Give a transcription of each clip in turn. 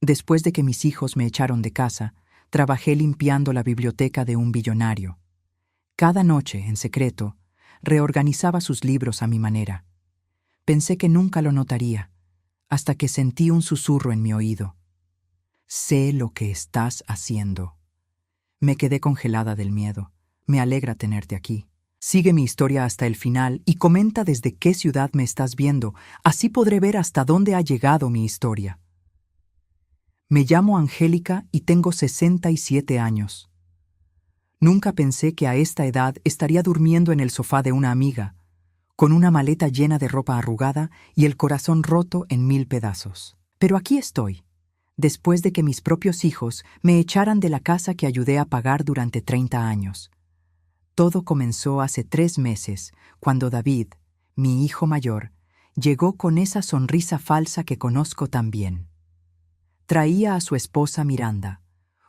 Después de que mis hijos me echaron de casa, trabajé limpiando la biblioteca de un billonario. Cada noche, en secreto, reorganizaba sus libros a mi manera. Pensé que nunca lo notaría, hasta que sentí un susurro en mi oído. Sé lo que estás haciendo. Me quedé congelada del miedo. Me alegra tenerte aquí. Sigue mi historia hasta el final y comenta desde qué ciudad me estás viendo, así podré ver hasta dónde ha llegado mi historia. Me llamo Angélica y tengo 67 años. Nunca pensé que a esta edad estaría durmiendo en el sofá de una amiga, con una maleta llena de ropa arrugada y el corazón roto en 1000 pedazos. Pero aquí estoy, después de que mis propios hijos me echaran de la casa que ayudé a pagar durante 30 años. Todo comenzó hace 3 meses, cuando David, mi hijo mayor, llegó con esa sonrisa falsa que conozco tan bien. Traía a su esposa Miranda,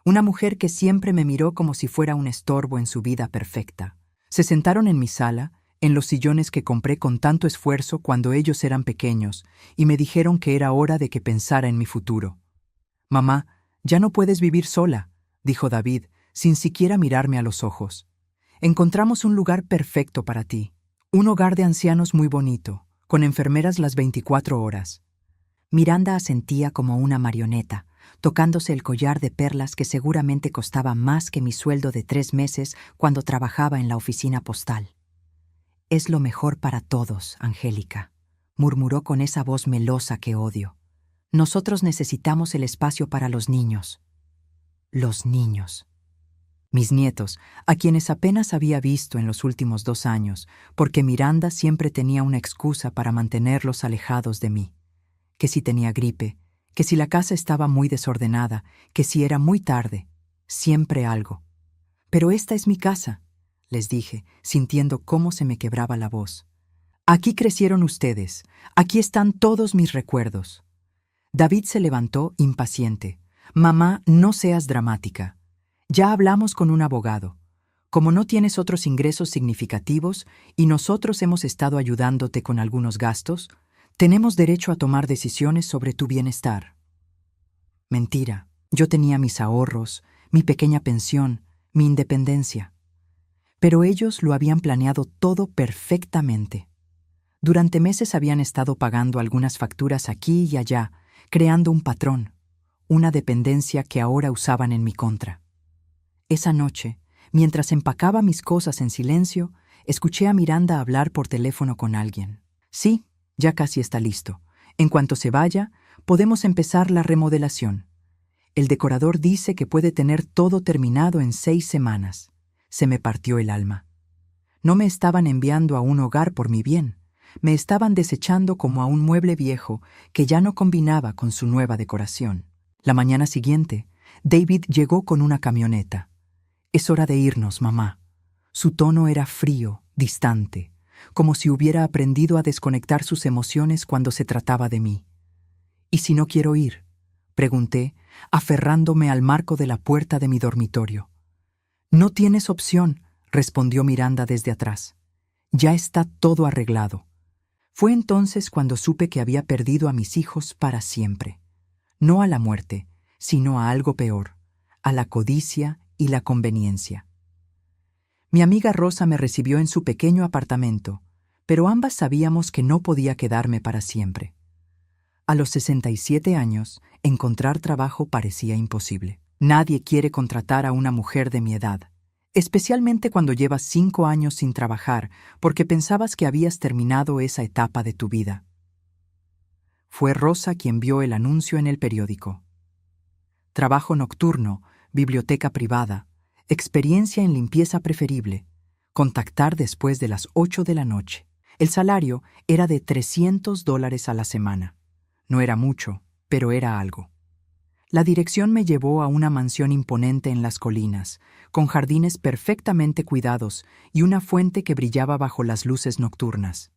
una mujer que siempre me miró como si fuera un estorbo en su vida perfecta. Se sentaron en mi sala, en los sillones que compré con tanto esfuerzo cuando ellos eran pequeños, y me dijeron que era hora de que pensara en mi futuro. «Mamá, ya no puedes vivir sola», dijo David, sin siquiera mirarme a los ojos. «Encontramos un lugar perfecto para ti, un hogar de ancianos muy bonito, con enfermeras las 24 horas». Miranda asentía como una marioneta, tocándose el collar de perlas que seguramente costaba más que mi sueldo de 3 meses cuando trabajaba en la oficina postal. «Es lo mejor para todos, Angélica», murmuró con esa voz melosa que odio. «Nosotros necesitamos el espacio para los niños». Los niños. Mis nietos, a quienes apenas había visto en los últimos 2 años, porque Miranda siempre tenía una excusa para mantenerlos alejados de mí. Que si tenía gripe, que si la casa estaba muy desordenada, que si era muy tarde, siempre algo. «Pero esta es mi casa», les dije, sintiendo cómo se me quebraba la voz. «Aquí crecieron ustedes, aquí están todos mis recuerdos». David se levantó impaciente. «Mamá, no seas dramática. Ya hablamos con un abogado. Como no tienes otros ingresos significativos y nosotros hemos estado ayudándote con algunos gastos, tenemos derecho a tomar decisiones sobre tu bienestar». Mentira. Yo tenía mis ahorros, mi pequeña pensión, mi independencia. Pero ellos lo habían planeado todo perfectamente. Durante meses habían estado pagando algunas facturas aquí y allá, creando un patrón, una dependencia que ahora usaban en mi contra. Esa noche, mientras empacaba mis cosas en silencio, escuché a Miranda hablar por teléfono con alguien. «Sí, ya casi está listo. En cuanto se vaya, podemos empezar la remodelación. El decorador dice que puede tener todo terminado en 6 semanas. Se me partió el alma. No me estaban enviando a un hogar por mi bien. Me estaban desechando como a un mueble viejo que ya no combinaba con su nueva decoración. La mañana siguiente, David llegó con una camioneta. «Es hora de irnos, mamá». Su tono era frío, distante, como si hubiera aprendido a desconectar sus emociones cuando se trataba de mí. «¿Y si no quiero ir?», pregunté, aferrándome al marco de la puerta de mi dormitorio. «No tienes opción», respondió Miranda desde atrás. «Ya está todo arreglado». Fue entonces cuando supe que había perdido a mis hijos para siempre. No a la muerte, sino a algo peor, a la codicia y la conveniencia. Mi amiga Rosa me recibió en su pequeño apartamento, pero ambas sabíamos que no podía quedarme para siempre. A los 67 años, encontrar trabajo parecía imposible. Nadie quiere contratar a una mujer de mi edad, especialmente cuando llevas 5 años sin trabajar porque pensabas que habías terminado esa etapa de tu vida. Fue Rosa quien vio el anuncio en el periódico. Trabajo nocturno, biblioteca privada, experiencia en limpieza preferible, contactar después de las 8 de la noche. El salario era de $300 a la semana. No era mucho, pero era algo. La dirección me llevó a una mansión imponente en las colinas, con jardines perfectamente cuidados y una fuente que brillaba bajo las luces nocturnas.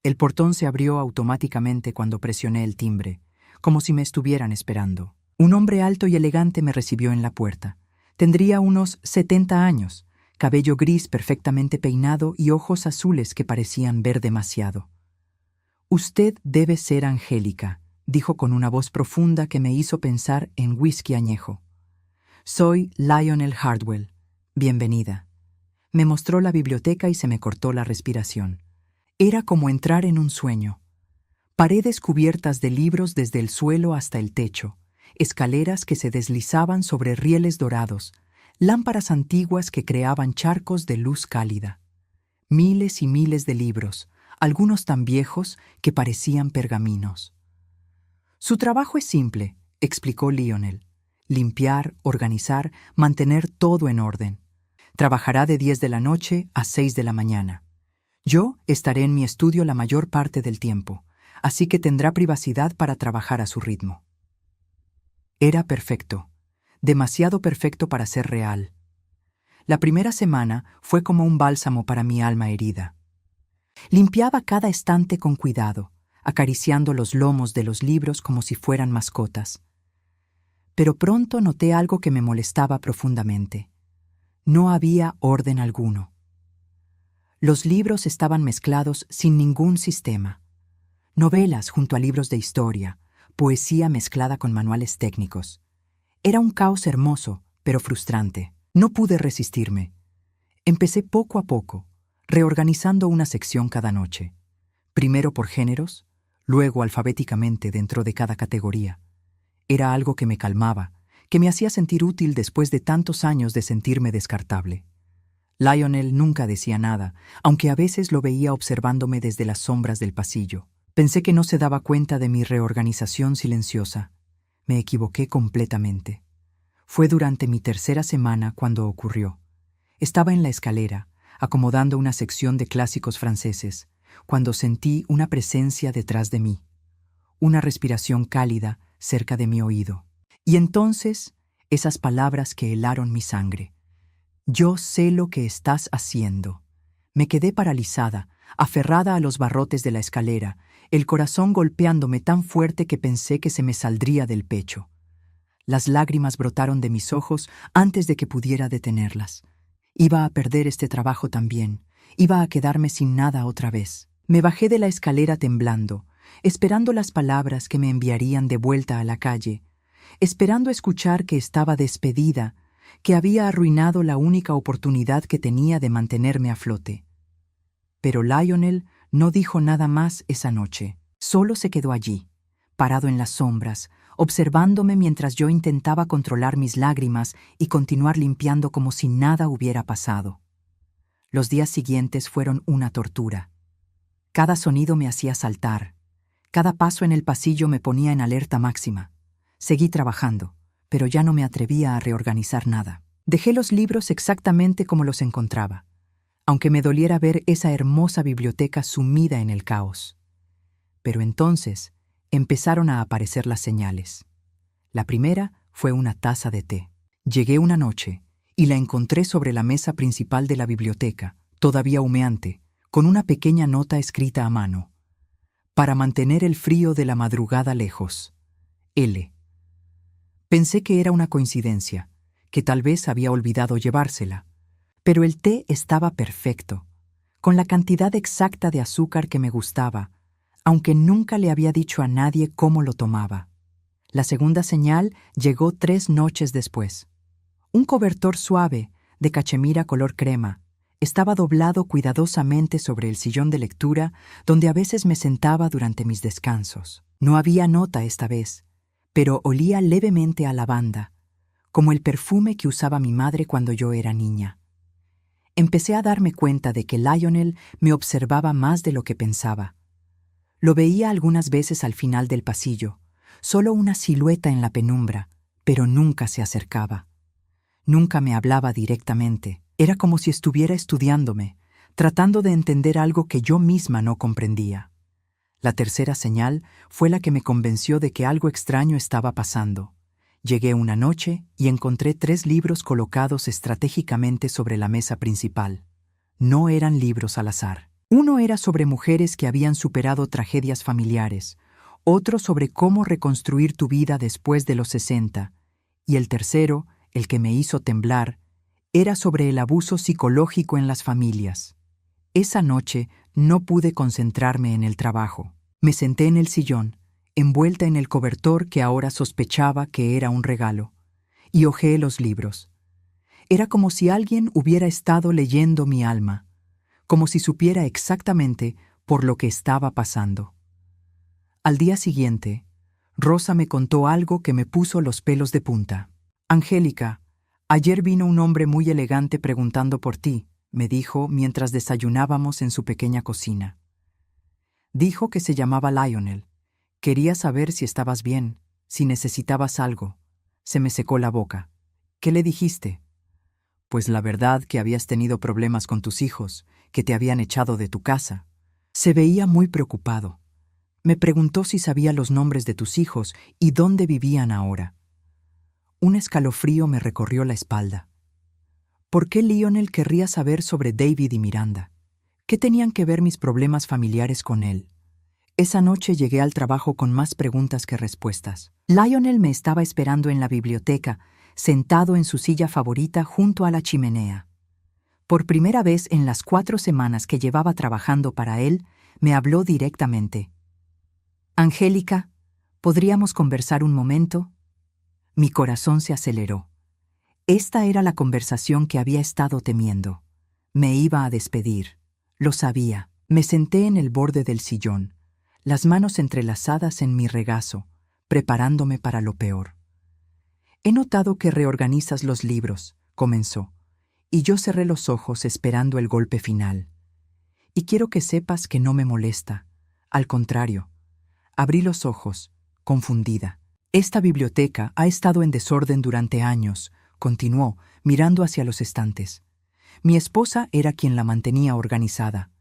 El portón se abrió automáticamente cuando presioné el timbre, como si me estuvieran esperando. Un hombre alto y elegante me recibió en la puerta. Tendría unos 70 años, cabello gris perfectamente peinado y ojos azules que parecían ver demasiado. «Usted debe ser Angélica», dijo con una voz profunda que me hizo pensar en whisky añejo. Soy Lionel Hardwell. Bienvenida. Me mostró la biblioteca y se me cortó la respiración. Era como entrar en un sueño. Paredes cubiertas de libros desde el suelo hasta el techo, escaleras que se deslizaban sobre rieles dorados, lámparas antiguas que creaban charcos de luz cálida. Miles y miles de libros, algunos tan viejos que parecían pergaminos. Su trabajo es simple, explicó Lionel. Limpiar, organizar, mantener todo en orden. Trabajará de 10 de la noche a 6 de la mañana. Yo estaré en mi estudio la mayor parte del tiempo, así que tendrá privacidad para trabajar a su ritmo. Era perfecto, demasiado perfecto para ser real. La primera semana fue como un bálsamo para mi alma herida. Limpiaba cada estante con cuidado, acariciando los lomos de los libros como si fueran mascotas. Pero pronto noté algo que me molestaba profundamente. No había orden alguno. Los libros estaban mezclados sin ningún sistema. Novelas junto a libros de historia, poesía mezclada con manuales técnicos. Era un caos hermoso, pero frustrante. No pude resistirme. Empecé poco a poco, reorganizando una sección cada noche. Primero por géneros, luego alfabéticamente dentro de cada categoría. Era algo que me calmaba, que me hacía sentir útil después de tantos años de sentirme descartable. Lionel nunca decía nada, aunque a veces lo veía observándome desde las sombras del pasillo. Pensé que no se daba cuenta de mi reorganización silenciosa. Me equivoqué completamente. Fue durante mi tercera semana cuando ocurrió. Estaba en la escalera, acomodando una sección de clásicos franceses, cuando sentí una presencia detrás de mí, una respiración cálida cerca de mi oído. Y entonces, esas palabras que helaron mi sangre. Yo sé lo que estás haciendo. Me quedé paralizada, aferrada a los barrotes de la escalera, el corazón golpeándome tan fuerte que pensé que se me saldría del pecho. Las lágrimas brotaron de mis ojos antes de que pudiera detenerlas. Iba a perder este trabajo también. Iba a quedarme sin nada otra vez. Me bajé de la escalera temblando, esperando las palabras que me enviarían de vuelta a la calle, esperando escuchar que estaba despedida, que había arruinado la única oportunidad que tenía de mantenerme a flote. Pero Lionel no dijo nada más esa noche. Solo se quedó allí, parado en las sombras, observándome mientras yo intentaba controlar mis lágrimas y continuar limpiando como si nada hubiera pasado. Los días siguientes fueron una tortura. Cada sonido me hacía saltar. Cada paso en el pasillo me ponía en alerta máxima. Seguí trabajando, pero ya no me atrevía a reorganizar nada. Dejé los libros exactamente como los encontraba, aunque me doliera ver esa hermosa biblioteca sumida en el caos. Pero entonces empezaron a aparecer las señales. La primera fue una taza de té. Llegué una noche y la encontré sobre la mesa principal de la biblioteca, todavía humeante, con una pequeña nota escrita a mano. Para mantener el frío de la madrugada lejos. L. Pensé que era una coincidencia, que tal vez había olvidado llevársela. Pero el té estaba perfecto, con la cantidad exacta de azúcar que me gustaba, aunque nunca le había dicho a nadie cómo lo tomaba. La segunda señal llegó 3 noches después. Un cobertor suave, de cachemira color crema, estaba doblado cuidadosamente sobre el sillón de lectura donde a veces me sentaba durante mis descansos. No había nota esta vez, pero olía levemente a lavanda, como el perfume que usaba mi madre cuando yo era niña. Empecé a darme cuenta de que Lionel me observaba más de lo que pensaba. Lo veía algunas veces al final del pasillo, solo una silueta en la penumbra, pero nunca se acercaba. Nunca me hablaba directamente. Era como si estuviera estudiándome, tratando de entender algo que yo misma no comprendía. La tercera señal fue la que me convenció de que algo extraño estaba pasando. Llegué una noche y encontré 3 libros colocados estratégicamente sobre la mesa principal. No eran libros al azar. Uno era sobre mujeres que habían superado tragedias familiares, otro sobre cómo reconstruir tu vida después de los 60, y el tercero, el que me hizo temblar, era sobre el abuso psicológico en las familias. Esa noche no pude concentrarme en el trabajo. Me senté en el sillón, envuelta en el cobertor que ahora sospechaba que era un regalo, y hojeé los libros. Era como si alguien hubiera estado leyendo mi alma, como si supiera exactamente por lo que estaba pasando. Al día siguiente, Rosa me contó algo que me puso los pelos de punta. «Angélica, ayer vino un hombre muy elegante preguntando por ti», me dijo mientras desayunábamos en su pequeña cocina. Dijo que se llamaba Lionel. Quería saber si estabas bien, si necesitabas algo. Se me secó la boca. «¿Qué le dijiste?» «Pues la verdad que habías tenido problemas con tus hijos, que te habían echado de tu casa». Se veía muy preocupado. Me preguntó si sabía los nombres de tus hijos y dónde vivían ahora. Un escalofrío me recorrió la espalda. ¿Por qué Lionel querría saber sobre David y Miranda? ¿Qué tenían que ver mis problemas familiares con él? Esa noche llegué al trabajo con más preguntas que respuestas. Lionel me estaba esperando en la biblioteca, sentado en su silla favorita junto a la chimenea. Por primera vez en las 4 semanas que llevaba trabajando para él, me habló directamente. «Angélica, ¿podríamos conversar un momento?» Mi corazón se aceleró. Esta era la conversación que había estado temiendo. Me iba a despedir. Lo sabía. Me senté en el borde del sillón, las manos entrelazadas en mi regazo, preparándome para lo peor. «He notado que reorganizas los libros», comenzó, y yo cerré los ojos esperando el golpe final. «Y quiero que sepas que no me molesta. Al contrario». Abrí los ojos, confundida. «Esta biblioteca ha estado en desorden durante años», continuó, mirando hacia los estantes. «Mi esposa era quien la mantenía organizada.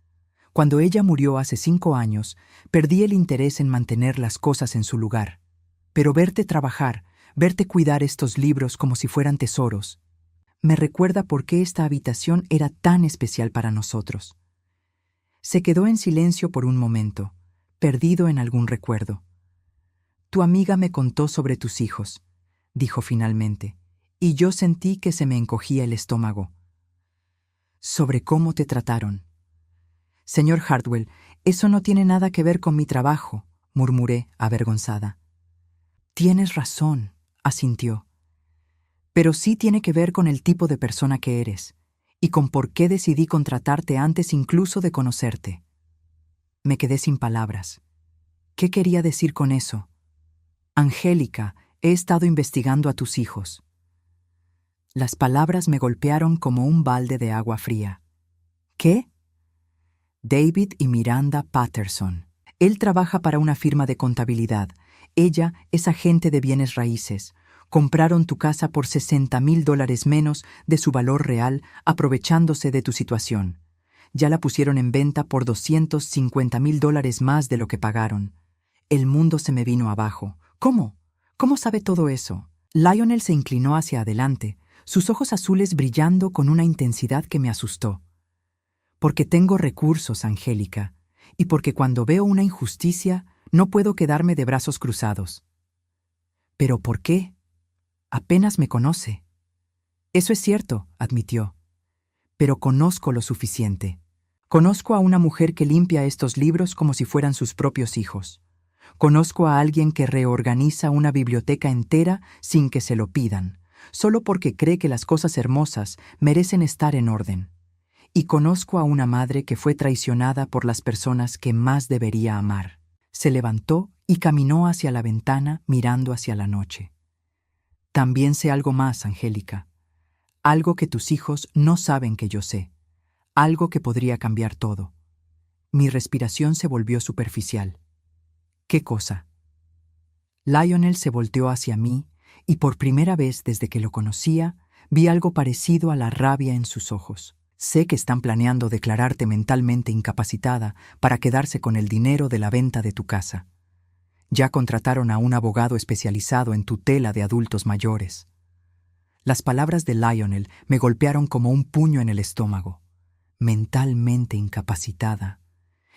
Cuando ella murió hace 5 años, perdí el interés en mantener las cosas en su lugar. Pero verte trabajar, verte cuidar estos libros como si fueran tesoros, me recuerda por qué esta habitación era tan especial para nosotros». Se quedó en silencio por un momento, perdido en algún recuerdo. «Tu amiga me contó sobre tus hijos», dijo finalmente, y yo sentí que se me encogía el estómago. «¿Sobre cómo te trataron?» «Señor Hartwell, eso no tiene nada que ver con mi trabajo», murmuré, avergonzada. «Tienes razón», asintió. «Pero sí tiene que ver con el tipo de persona que eres, y con por qué decidí contratarte antes incluso de conocerte». Me quedé sin palabras. ¿Qué quería decir con eso? «Angélica, he estado investigando a tus hijos». Las palabras me golpearon como un balde de agua fría. ¿Qué? David y Miranda Patterson. Él trabaja para una firma de contabilidad. Ella es agente de bienes raíces. Compraron tu casa por $60,000 menos de su valor real, aprovechándose de tu situación. Ya la pusieron en venta por $250,000 más de lo que pagaron. El mundo se me vino abajo. ¿Cómo? ¿Cómo sabe todo eso? Lionel se inclinó hacia adelante, sus ojos azules brillando con una intensidad que me asustó. «Porque tengo recursos, Angélica, y porque cuando veo una injusticia no puedo quedarme de brazos cruzados». «¿Pero por qué? Apenas me conoce». «Eso es cierto», admitió. «Pero conozco lo suficiente. Conozco a una mujer que limpia estos libros como si fueran sus propios hijos. Conozco a alguien que reorganiza una biblioteca entera sin que se lo pidan, solo porque cree que las cosas hermosas merecen estar en orden. Y conozco a una madre que fue traicionada por las personas que más debería amar». Se levantó y caminó hacia la ventana mirando hacia la noche. «También sé algo más, Angélica. Algo que tus hijos no saben que yo sé. Algo que podría cambiar todo». Mi respiración se volvió superficial. «¿Qué cosa?» Lionel se volteó hacia mí y por primera vez desde que lo conocía, vi algo parecido a la rabia en sus ojos. «Sé que están planeando declararte mentalmente incapacitada para quedarse con el dinero de la venta de tu casa. Ya contrataron a un abogado especializado en tutela de adultos mayores». Las palabras de Lionel me golpearon como un puño en el estómago. Mentalmente incapacitada.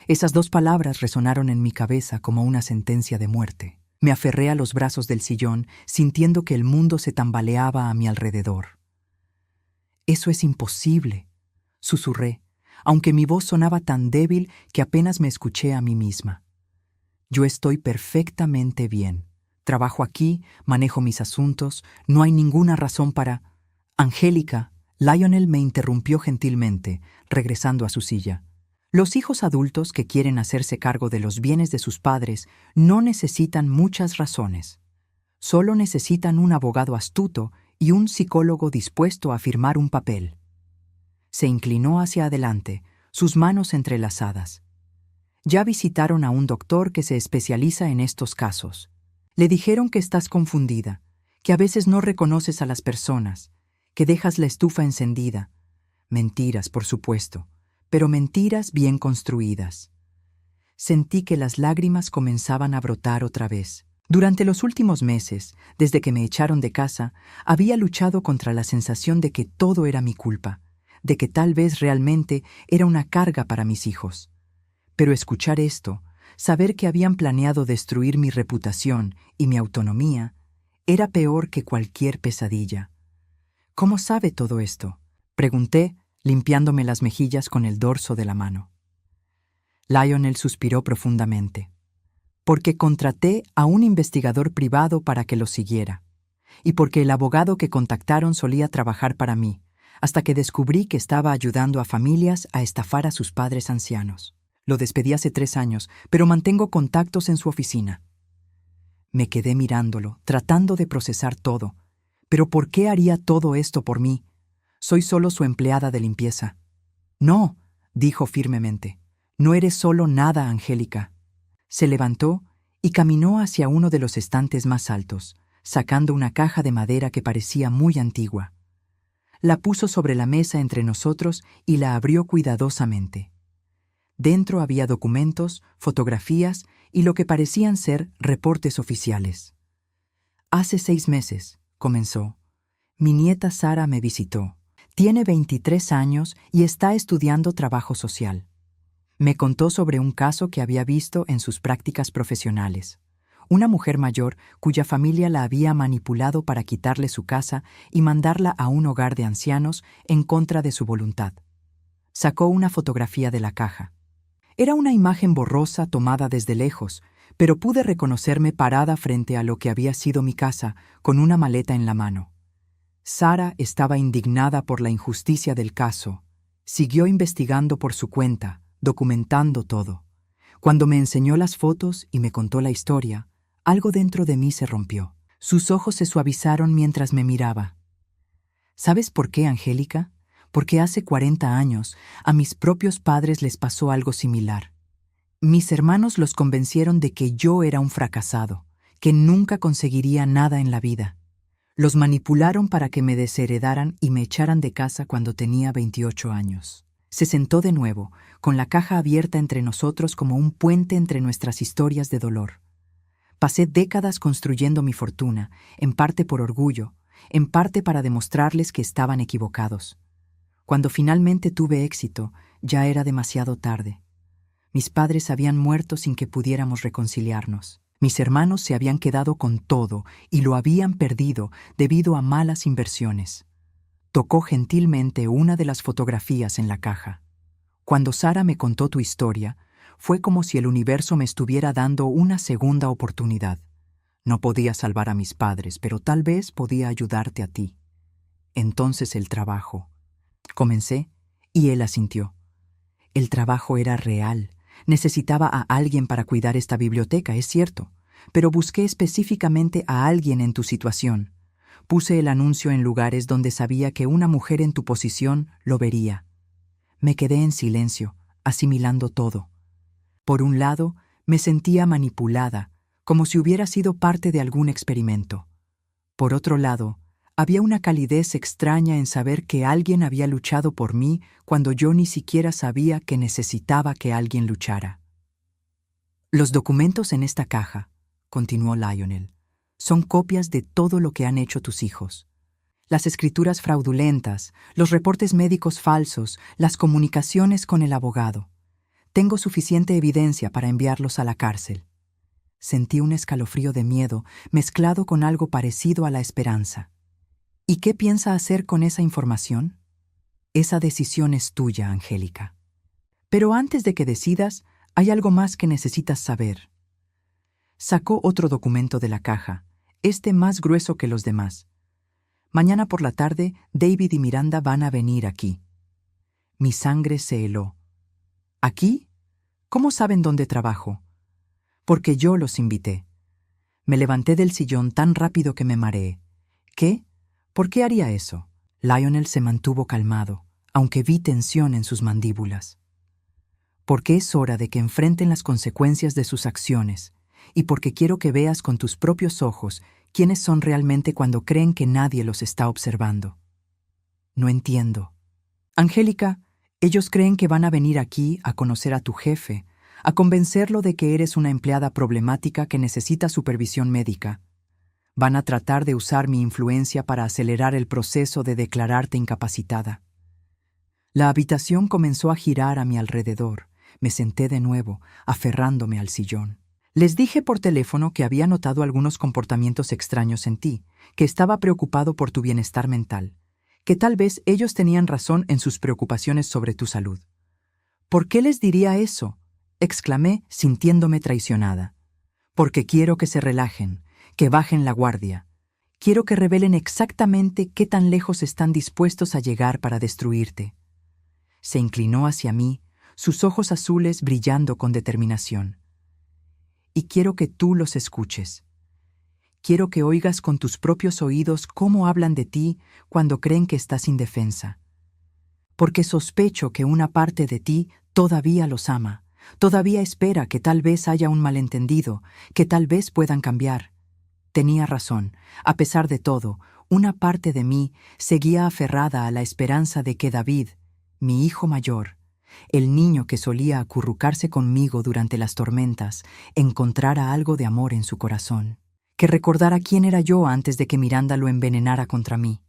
Esas 2 palabras resonaron en mi cabeza como una sentencia de muerte. Me aferré a los brazos del sillón, sintiendo que el mundo se tambaleaba a mi alrededor. «Eso es imposible», susurré, aunque mi voz sonaba tan débil que apenas me escuché a mí misma. Yo estoy perfectamente bien. Trabajo aquí, manejo mis asuntos, no hay ninguna razón para... Angélica, Lionel me interrumpió gentilmente, regresando a su silla. Los hijos adultos que quieren hacerse cargo de los bienes de sus padres no necesitan muchas razones. Solo necesitan un abogado astuto y un psicólogo dispuesto a firmar un papel. Se inclinó hacia adelante, sus manos entrelazadas. Ya visitaron a un doctor que se especializa en estos casos. Le dijeron que estás confundida, que a veces no reconoces a las personas, que dejas la estufa encendida. Mentiras, por supuesto, pero mentiras bien construidas. Sentí que las lágrimas comenzaban a brotar otra vez. Durante los últimos meses, desde que me echaron de casa, había luchado contra la sensación de que todo era mi culpa, de que tal vez realmente era una carga para mis hijos. Pero escuchar esto, saber que habían planeado destruir mi reputación y mi autonomía, era peor que cualquier pesadilla. ¿Cómo sabe todo esto?, pregunté, limpiándome las mejillas con el dorso de la mano. Lionel suspiró profundamente. Porque contraté a un investigador privado para que lo siguiera, y porque el abogado que contactaron solía trabajar para mí, hasta que descubrí que estaba ayudando a familias a estafar a sus padres ancianos. Lo despedí hace 3 años, pero mantengo contactos en su oficina. Me quedé mirándolo, tratando de procesar todo. ¿Pero por qué haría todo esto por mí? Soy solo su empleada de limpieza. No, dijo firmemente. No eres solo nada, Angélica. Se levantó y caminó hacia uno de los estantes más altos, sacando una caja de madera que parecía muy antigua. La puso sobre la mesa entre nosotros y la abrió cuidadosamente. Dentro había documentos, fotografías y lo que parecían ser reportes oficiales. Hace 6 meses, comenzó, mi nieta Sara me visitó. Tiene 23 años y está estudiando trabajo social. Me contó sobre un caso que había visto en sus prácticas profesionales. Una mujer mayor cuya familia la había manipulado para quitarle su casa y mandarla a un hogar de ancianos en contra de su voluntad. Sacó una fotografía de la caja. Era una imagen borrosa tomada desde lejos, pero pude reconocerme parada frente a lo que había sido mi casa, con una maleta en la mano. Sara estaba indignada por la injusticia del caso. Siguió investigando por su cuenta, documentando todo. Cuando me enseñó las fotos y me contó la historia, algo dentro de mí se rompió. Sus ojos se suavizaron mientras me miraba. ¿Sabes por qué, Angélica? Porque hace 40 años a mis propios padres les pasó algo similar. Mis hermanos los convencieron de que yo era un fracasado, que nunca conseguiría nada en la vida. Los manipularon para que me desheredaran y me echaran de casa cuando tenía 28 años. Se sentó de nuevo, con la caja abierta entre nosotros como un puente entre nuestras historias de dolor. Pasé décadas construyendo mi fortuna, en parte por orgullo, en parte para demostrarles que estaban equivocados. Cuando finalmente tuve éxito, ya era demasiado tarde. Mis padres habían muerto sin que pudiéramos reconciliarnos. Mis hermanos se habían quedado con todo y lo habían perdido debido a malas inversiones. Tocó gentilmente una de las fotografías en la caja. Cuando Sara me contó tu historia, fue como si el universo me estuviera dando una segunda oportunidad. No podía salvar a mis padres, pero tal vez podía ayudarte a ti. Entonces el trabajo. Comencé, y él asintió. El trabajo era real. Necesitaba a alguien para cuidar esta biblioteca, es cierto, pero busqué específicamente a alguien en tu situación. Puse el anuncio en lugares donde sabía que una mujer en tu posición lo vería. Me quedé en silencio, asimilando todo. Por un lado, me sentía manipulada, como si hubiera sido parte de algún experimento. Por otro lado, había una calidez extraña en saber que alguien había luchado por mí cuando yo ni siquiera sabía que necesitaba que alguien luchara. Los documentos en esta caja, continuó Lionel, son copias de todo lo que han hecho tus hijos. Las escrituras fraudulentas, los reportes médicos falsos, las comunicaciones con el abogado. Tengo suficiente evidencia para enviarlos a la cárcel. Sentí un escalofrío de miedo mezclado con algo parecido a la esperanza. ¿Y qué piensa hacer con esa información? Esa decisión es tuya, Angélica. Pero antes de que decidas, hay algo más que necesitas saber. Sacó otro documento de la caja, este más grueso que los demás. Mañana por la tarde, David y Miranda van a venir aquí. Mi sangre se heló. ¿Aquí? ¿Cómo saben dónde trabajo? Porque yo los invité. Me levanté del sillón tan rápido que me mareé. ¿Qué? ¿Por qué haría eso? Lionel se mantuvo calmado, aunque vi tensión en sus mandíbulas. Porque es hora de que enfrenten las consecuencias de sus acciones, y porque quiero que veas con tus propios ojos quiénes son realmente cuando creen que nadie los está observando. No entiendo. Angélica, ellos creen que van a venir aquí a conocer a tu jefe, a convencerlo de que eres una empleada problemática que necesita supervisión médica. Van a tratar de usar mi influencia para acelerar el proceso de declararte incapacitada. La habitación comenzó a girar a mi alrededor. Me senté de nuevo, aferrándome al sillón. Les dije por teléfono que había notado algunos comportamientos extraños en ti, que estaba preocupado por tu bienestar mental, que tal vez ellos tenían razón en sus preocupaciones sobre tu salud. ¿Por qué les diría eso?, exclamé, sintiéndome traicionada. Porque quiero que se relajen, que bajen la guardia. Quiero que revelen exactamente qué tan lejos están dispuestos a llegar para destruirte. Se inclinó hacia mí, sus ojos azules brillando con determinación. Y quiero que tú los escuches. Quiero que oigas con tus propios oídos cómo hablan de ti cuando creen que estás indefensa. Porque sospecho que una parte de ti todavía los ama, todavía espera que tal vez haya un malentendido, que tal vez puedan cambiar. Tenía razón. A pesar de todo, una parte de mí seguía aferrada a la esperanza de que David, mi hijo mayor, el niño que solía acurrucarse conmigo durante las tormentas, encontrara algo de amor en su corazón, que recordara quién era yo antes de que Miranda lo envenenara contra mí.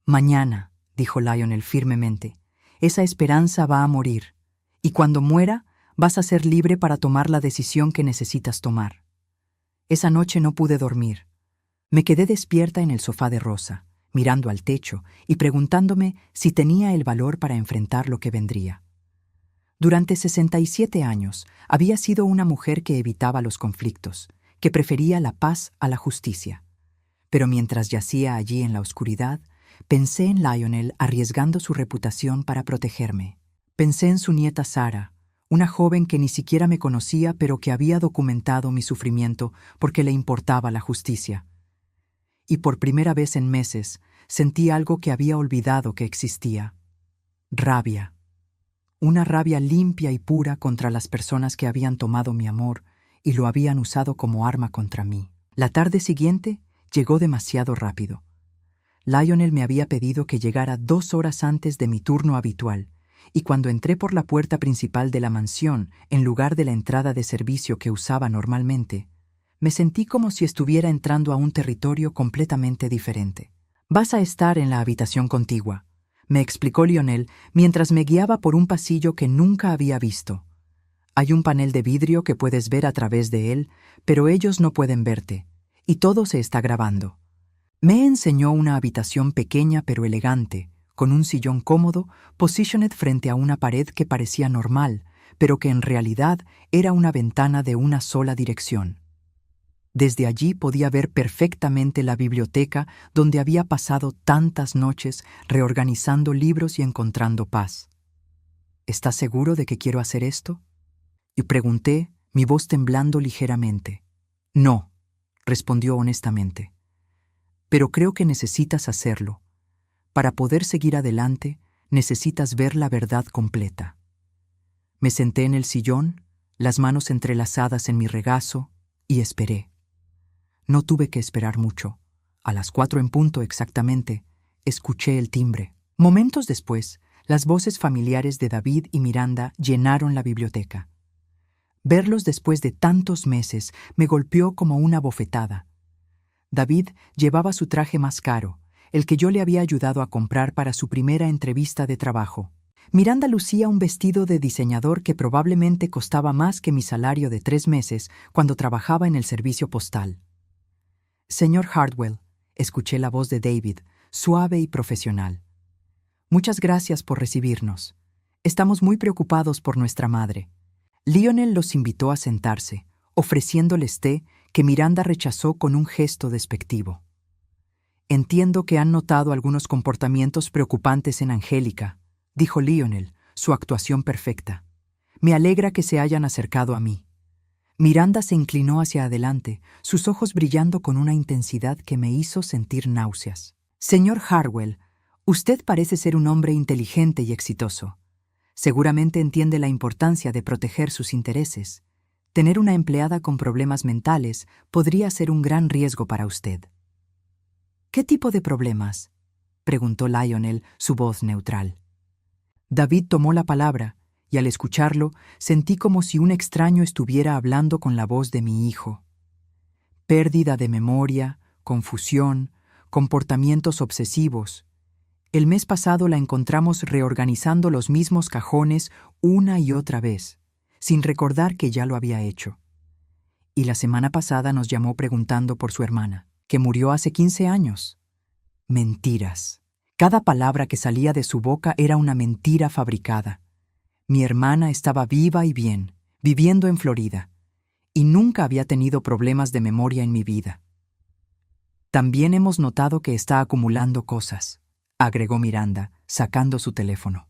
Mañana, dijo Lionel firmemente, esa esperanza va a morir, y cuando muera, vas a ser libre para tomar la decisión que necesitas tomar. Esa noche no pude dormir. Me quedé despierta en el sofá de Rosa, mirando al techo y preguntándome si tenía el valor para enfrentar lo que vendría. Durante 67 años había sido una mujer que evitaba los conflictos, que prefería la paz a la justicia. Pero mientras yacía allí en la oscuridad, pensé en Lionel arriesgando su reputación para protegerme. Pensé en su nieta Sara, una joven que ni siquiera me conocía pero que había documentado mi sufrimiento porque le importaba la justicia. Y por primera vez en meses sentí algo que había olvidado que existía. Rabia. Una rabia limpia y pura contra las personas que habían tomado mi amor y lo habían usado como arma contra mí. La tarde siguiente llegó demasiado rápido. Lionel me había pedido que llegara 2 horas antes de mi turno habitual, y cuando entré por la puerta principal de la mansión, en lugar de la entrada de servicio que usaba normalmente, me sentí como si estuviera entrando a un territorio completamente diferente. «Vas a estar en la habitación contigua», me explicó Lionel mientras me guiaba por un pasillo que nunca había visto. «Hay un panel de vidrio que puedes ver a través de él, pero ellos no pueden verte, y todo se está grabando». Me enseñó una habitación pequeña pero elegante, con un sillón cómodo, positioned frente a una pared que parecía normal, pero que en realidad era una ventana de una sola dirección. Desde allí podía ver perfectamente la biblioteca donde había pasado tantas noches reorganizando libros y encontrando paz. ¿Estás seguro de que quiero hacer esto?, y pregunté, mi voz temblando ligeramente. No, respondió honestamente. Pero creo que necesitas hacerlo. Para poder seguir adelante, necesitas ver la verdad completa. Me senté en el sillón, las manos entrelazadas en mi regazo, y esperé. No tuve que esperar mucho. A las 4 en punto exactamente, escuché el timbre. Momentos después, las voces familiares de David y Miranda llenaron la biblioteca. Verlos después de tantos meses me golpeó como una bofetada. David llevaba su traje más caro, el que yo le había ayudado a comprar para su primera entrevista de trabajo. Miranda lucía un vestido de diseñador que probablemente costaba más que mi salario de 3 meses cuando trabajaba en el servicio postal. «Señor Hardwell», escuché la voz de David, suave y profesional. «Muchas gracias por recibirnos. Estamos muy preocupados por nuestra madre». Lionel los invitó a sentarse, ofreciéndoles té que Miranda rechazó con un gesto despectivo. Entiendo que han notado algunos comportamientos preocupantes en Angélica, dijo Lionel, su actuación perfecta. Me alegra que se hayan acercado a mí. Miranda se inclinó hacia adelante, sus ojos brillando con una intensidad que me hizo sentir náuseas. Señor Harwell, usted parece ser un hombre inteligente y exitoso. Seguramente entiende la importancia de proteger sus intereses. Tener una empleada con problemas mentales podría ser un gran riesgo para usted. ¿Qué tipo de problemas?, preguntó Lionel, su voz neutral. David tomó la palabra, y al escucharlo, sentí como si un extraño estuviera hablando con la voz de mi hijo. Pérdida de memoria, confusión, comportamientos obsesivos. El mes pasado la encontramos reorganizando los mismos cajones una y otra vez, sin recordar que ya lo había hecho. Y la semana pasada nos llamó preguntando por su hermana, que murió hace 15 años. Mentiras. Cada palabra que salía de su boca era una mentira fabricada. Mi hermana estaba viva y bien, viviendo en Florida, y nunca había tenido problemas de memoria en mi vida. También hemos notado que está acumulando cosas, agregó Miranda, sacando su teléfono.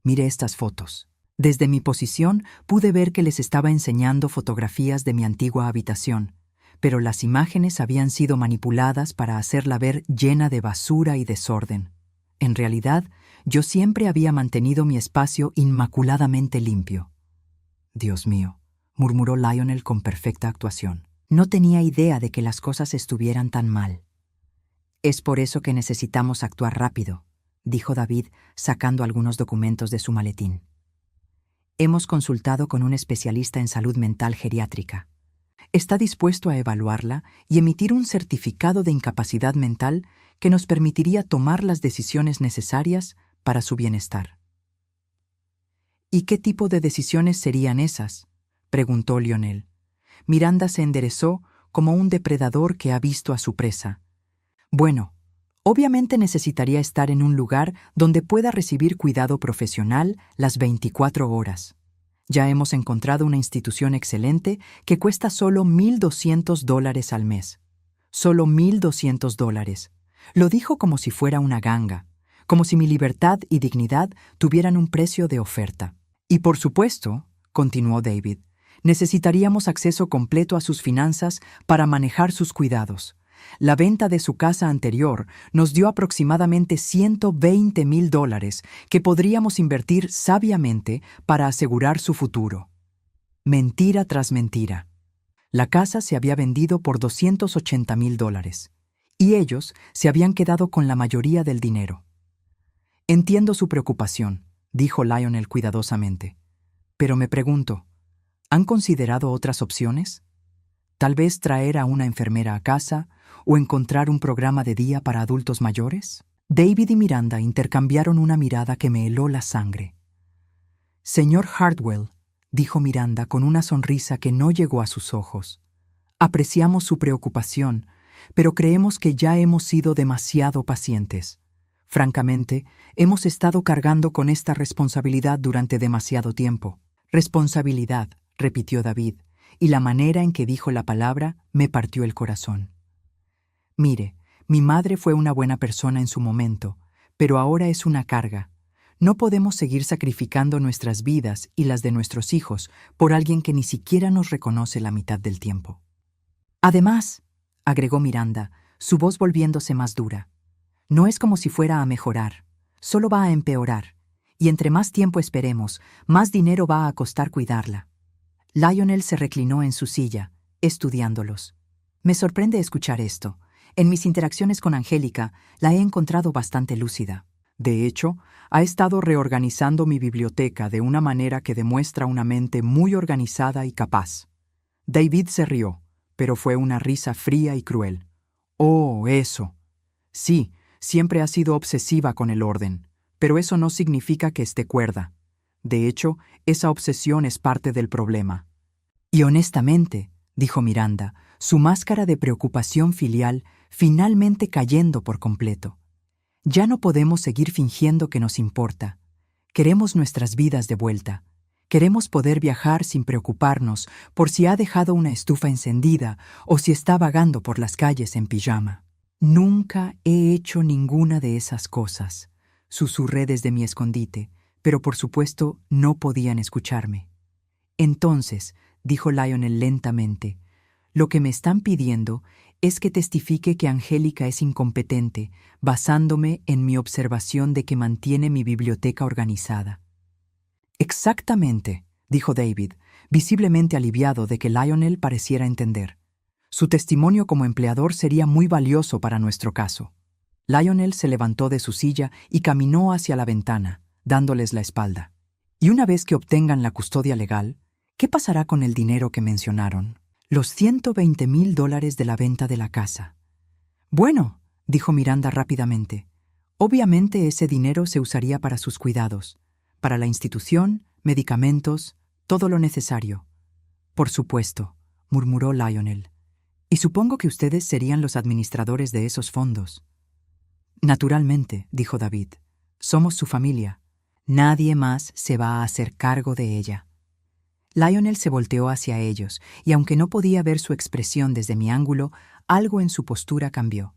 Mire estas fotos. Desde mi posición pude ver que les estaba enseñando fotografías de mi antigua habitación, pero las imágenes habían sido manipuladas para hacerla ver llena de basura y desorden. En realidad, yo siempre había mantenido mi espacio inmaculadamente limpio. Dios mío, murmuró Lionel con perfecta actuación. No tenía idea de que las cosas estuvieran tan mal. Es por eso que necesitamos actuar rápido, dijo David, sacando algunos documentos de su maletín. Hemos consultado con un especialista en salud mental geriátrica. Está dispuesto a evaluarla y emitir un certificado de incapacidad mental que nos permitiría tomar las decisiones necesarias para su bienestar. ¿Y qué tipo de decisiones serían esas?, preguntó Lionel. Miranda se enderezó como un depredador que ha visto a su presa. Bueno, obviamente necesitaría estar en un lugar donde pueda recibir cuidado profesional las 24 horas. Ya hemos encontrado una institución excelente que cuesta solo $1,200 al mes. Solo $1,200. Lo dijo como si fuera una ganga, como si mi libertad y dignidad tuvieran un precio de oferta. Y por supuesto, continuó David, necesitaríamos acceso completo a sus finanzas para manejar sus cuidados. La venta de su casa anterior nos dio aproximadamente $120,000 que podríamos invertir sabiamente para asegurar su futuro. Mentira tras mentira. La casa se había vendido por $280,000 y ellos se habían quedado con la mayoría del dinero. Entiendo su preocupación, dijo Lionel cuidadosamente, pero me pregunto, ¿han considerado otras opciones? ¿Tal vez traer a una enfermera a casa o encontrar un programa de día para adultos mayores? David y Miranda intercambiaron una mirada que me heló la sangre. Señor Hartwell, dijo Miranda con una sonrisa que no llegó a sus ojos. Apreciamos su preocupación, pero creemos que ya hemos sido demasiado pacientes. Francamente, hemos estado cargando con esta responsabilidad durante demasiado tiempo. Responsabilidad, repitió David, y la manera en que dijo la palabra me partió el corazón. Mire, mi madre fue una buena persona en su momento, pero ahora es una carga. No podemos seguir sacrificando nuestras vidas y las de nuestros hijos por alguien que ni siquiera nos reconoce la mitad del tiempo. Además, agregó Miranda, su voz volviéndose más dura, no es como si fuera a mejorar, solo va a empeorar, y entre más tiempo esperemos, más dinero va a costar cuidarla. Lionel se reclinó en su silla, estudiándolos. Me sorprende escuchar esto. En mis interacciones con Angélica, la he encontrado bastante lúcida. De hecho, ha estado reorganizando mi biblioteca de una manera que demuestra una mente muy organizada y capaz. David se rió, pero fue una risa fría y cruel. Oh, eso. Sí, siempre ha sido obsesiva con el orden, pero eso no significa que esté cuerda. De hecho, esa obsesión es parte del problema. Y honestamente, dijo Miranda, su máscara de preocupación filial finalmente cayendo por completo. Ya no podemos seguir fingiendo que nos importa. Queremos nuestras vidas de vuelta. Queremos poder viajar sin preocuparnos por si ha dejado una estufa encendida o si está vagando por las calles en pijama. Nunca he hecho ninguna de esas cosas, susurré desde mi escondite, pero por supuesto no podían escucharme. Entonces, dijo Lionel lentamente, lo que me están pidiendo es que testifique que Angélica es incompetente, basándome en mi observación de que mantiene mi biblioteca organizada. Exactamente, dijo David, visiblemente aliviado de que Lionel pareciera entender. Su testimonio como empleador sería muy valioso para nuestro caso. Lionel se levantó de su silla y caminó hacia la ventana, dándoles la espalda. Y una vez que obtengan la custodia legal, ¿qué pasará con el dinero que mencionaron? Los $120,000 de la venta de la casa. Bueno, dijo Miranda rápidamente, obviamente ese dinero se usaría para sus cuidados, para la institución, medicamentos, todo lo necesario. Por supuesto, murmuró Lionel. Y supongo que ustedes serían los administradores de esos fondos. Naturalmente, dijo David. Somos su familia. Nadie más se va a hacer cargo de ella. Lionel se volteó hacia ellos, y aunque no podía ver su expresión desde mi ángulo, algo en su postura cambió.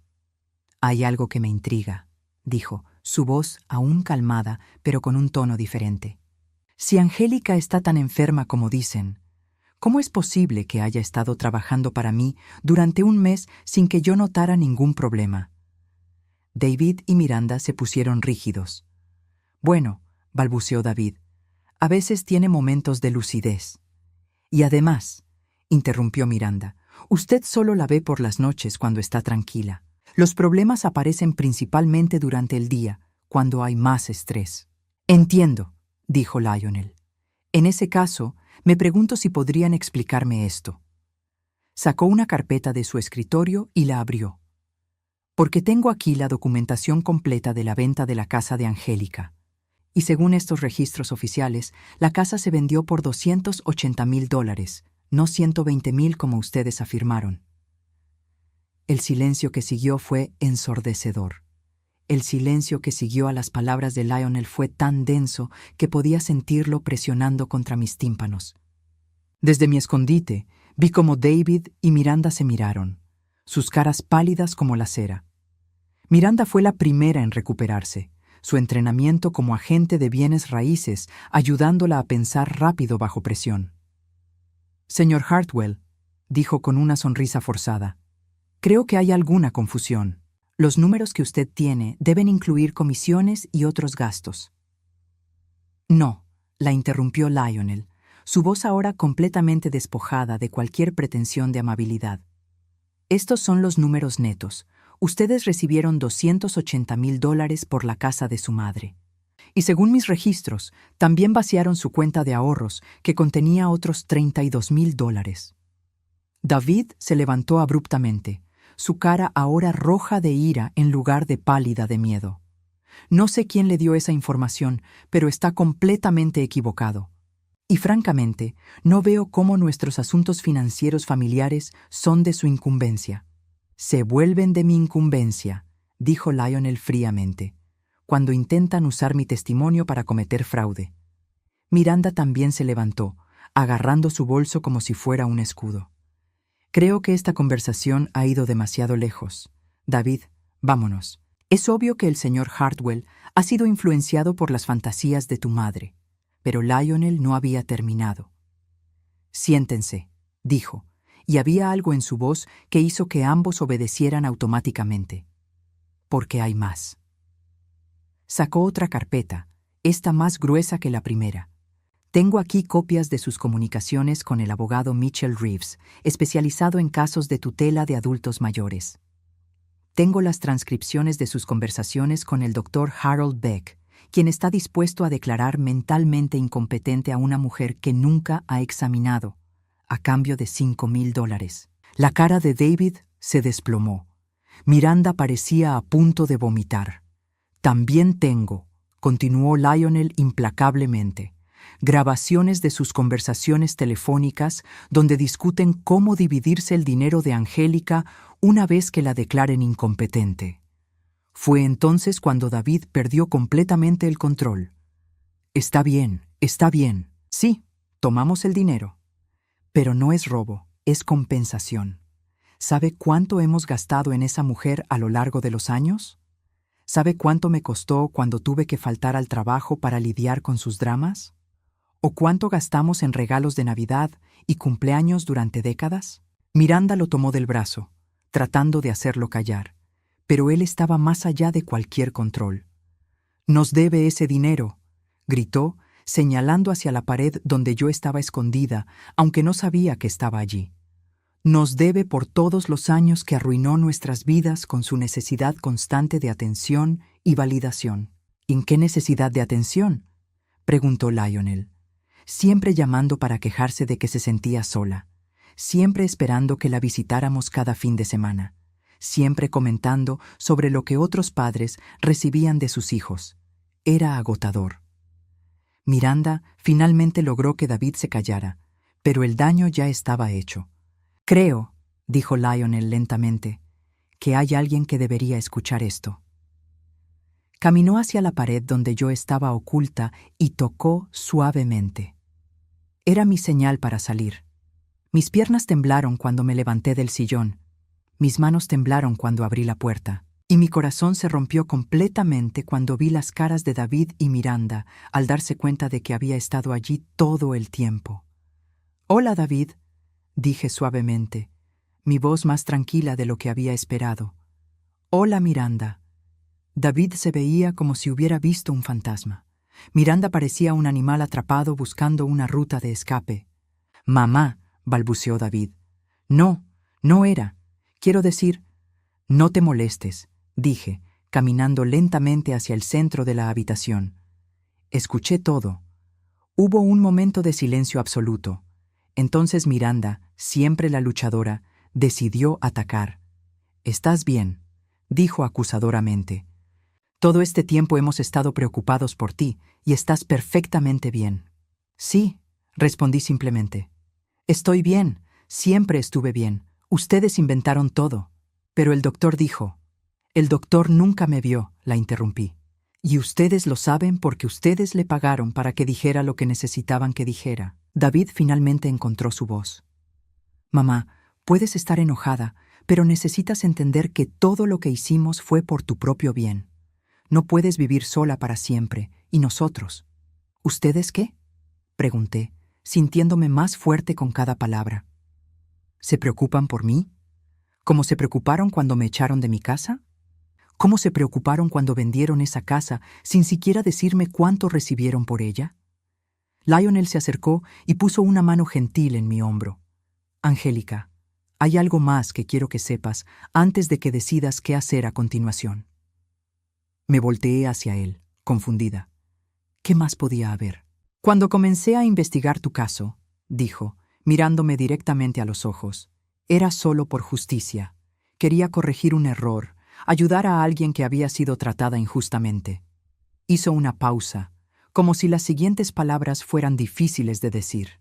Hay algo que me intriga, dijo, su voz aún calmada, pero con un tono diferente. Si Angélica está tan enferma como dicen, ¿cómo es posible que haya estado trabajando para mí durante un mes sin que yo notara ningún problema? David y Miranda se pusieron rígidos. Bueno, balbuceó David, a veces tiene momentos de lucidez. Y además, interrumpió Miranda, usted solo la ve por las noches cuando está tranquila. Los problemas aparecen principalmente durante el día, cuando hay más estrés. Entiendo, dijo Lionel. En ese caso, me pregunto si podrían explicarme esto. Sacó una carpeta de su escritorio y la abrió. Porque tengo aquí la documentación completa de la venta de la casa de Angélica. Y según estos registros oficiales, la casa se vendió por $280,000, no $120,000 como ustedes afirmaron. El silencio que siguió fue ensordecedor. El silencio que siguió a las palabras de Lionel fue tan denso que podía sentirlo presionando contra mis tímpanos. Desde mi escondite, vi cómo David y Miranda se miraron, sus caras pálidas como la cera. Miranda fue la primera en recuperarse, su entrenamiento como agente de bienes raíces ayudándola a pensar rápido bajo presión. Señor Hartwell, dijo con una sonrisa forzada, creo que hay alguna confusión. Los números que usted tiene deben incluir comisiones y otros gastos. No, la interrumpió Lionel, su voz ahora completamente despojada de cualquier pretensión de amabilidad. Estos son los números netos. Ustedes recibieron $280,000 por la casa de su madre. Y según mis registros, también vaciaron su cuenta de ahorros, que contenía otros $32,000. David se levantó abruptamente, su cara ahora roja de ira en lugar de pálida de miedo. No sé quién le dio esa información, pero está completamente equivocado. Y francamente, no veo cómo nuestros asuntos financieros familiares son de su incumbencia. Se vuelven de mi incumbencia, dijo Lionel fríamente, cuando intentan usar mi testimonio para cometer fraude. Miranda también se levantó, agarrando su bolso como si fuera un escudo. Creo que esta conversación ha ido demasiado lejos. David, vámonos. Es obvio que el señor Hartwell ha sido influenciado por las fantasías de tu madre, pero Lionel no había terminado. Siéntense, dijo, y había algo en su voz que hizo que ambos obedecieran automáticamente. Porque hay más. Sacó otra carpeta, esta más gruesa que la primera. Tengo aquí copias de sus comunicaciones con el abogado Mitchell Reeves, especializado en casos de tutela de adultos mayores. Tengo las transcripciones de sus conversaciones con el Dr. Harold Beck, quien está dispuesto a declarar mentalmente incompetente a una mujer que nunca ha examinado, a cambio de $5,000. La cara de David se desplomó. Miranda parecía a punto de vomitar. También tengo, continuó Lionel implacablemente, grabaciones de sus conversaciones telefónicas donde discuten cómo dividirse el dinero de Angélica una vez que la declaren incompetente. Fue entonces cuando David perdió completamente el control. Está bien, sí, Tomamos el dinero. Pero no es robo, es compensación. ¿Sabe cuánto hemos gastado en esa mujer a lo largo de los años? ¿Sabe cuánto me costó cuando tuve que faltar al trabajo para lidiar con sus dramas? ¿O cuánto gastamos en regalos de Navidad y cumpleaños durante décadas? Miranda lo tomó del brazo, tratando de hacerlo callar, pero él estaba más allá de cualquier control. «Nos debe ese dinero», gritó, señalando hacia la pared donde yo estaba escondida, aunque no sabía que estaba allí. «Nos debe por todos los años que arruinó nuestras vidas con su necesidad constante de atención y validación». ¿En qué necesidad de atención?, preguntó Lionel. Siempre llamando para quejarse de que se sentía sola, siempre esperando que la visitáramos cada fin de semana, siempre comentando sobre lo que otros padres recibían de sus hijos. Era agotador. Miranda finalmente logró que David se callara, pero el daño ya estaba hecho. «Creo», dijo Lionel lentamente, «que hay alguien que debería escuchar esto». Caminó hacia la pared donde yo estaba oculta y tocó suavemente. Era mi señal para salir. Mis piernas temblaron cuando me levanté del sillón. Mis manos temblaron cuando abrí la puerta. Y mi corazón se rompió completamente cuando vi las caras de David y Miranda al darse cuenta de que había estado allí todo el tiempo. «Hola, David», dije suavemente, mi voz más tranquila de lo que había esperado. «Hola, Miranda». David se veía como si hubiera visto un fantasma. Miranda parecía un animal atrapado buscando una ruta de escape. «Mamá», balbuceó David. «No, no era. Quiero decir, no te molestes», dije, caminando lentamente hacia el centro de la habitación. Escuché todo. Hubo un momento de silencio absoluto. Entonces Miranda, siempre la luchadora, decidió atacar. «¿Estás bien?», dijo acusadoramente. «Todo este tiempo hemos estado preocupados por ti y estás perfectamente bien». «Sí», respondí simplemente. «Estoy bien, siempre estuve bien. Ustedes inventaron todo». «Pero el doctor dijo». «El doctor nunca me vio», la interrumpí. «Y ustedes lo saben porque ustedes le pagaron para que dijera lo que necesitaban que dijera». David finalmente encontró su voz. «Mamá, puedes estar enojada, pero necesitas entender que todo lo que hicimos fue por tu propio bien. No puedes vivir sola para siempre, y nosotros». «¿Ustedes qué?», pregunté, sintiéndome más fuerte con cada palabra. «¿Se preocupan por mí? ¿Cómo se preocuparon cuando me echaron de mi casa? ¿Cómo se preocuparon cuando vendieron esa casa sin siquiera decirme cuánto recibieron por ella?» Lionel se acercó y puso una mano gentil en mi hombro. «Angélica, hay algo más que quiero que sepas antes de que decidas qué hacer a continuación». Me volteé hacia él, confundida. ¿Qué más podía haber? «Cuando comencé a investigar tu caso», dijo, mirándome directamente a los ojos, «era solo por justicia. Quería corregir un error, ayudar a alguien que había sido tratada injustamente». Hizo una pausa, como si las siguientes palabras fueran difíciles de decir.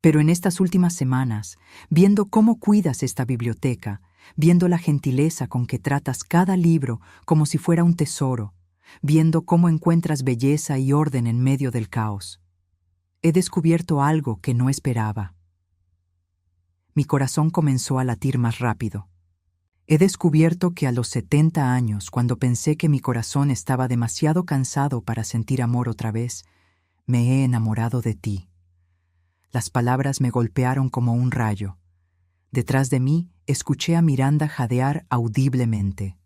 «Pero en estas últimas semanas, viendo cómo cuidas esta biblioteca, viendo la gentileza con que tratas cada libro como si fuera un tesoro, viendo cómo encuentras belleza y orden en medio del caos, he descubierto algo que no esperaba». Mi corazón comenzó a latir más rápido. He descubierto que a los 70 años, cuando pensé que mi corazón estaba demasiado cansado para sentir amor otra vez, me he enamorado de ti. Las palabras me golpearon como un rayo. Detrás de mí escuché a Miranda jadear audiblemente.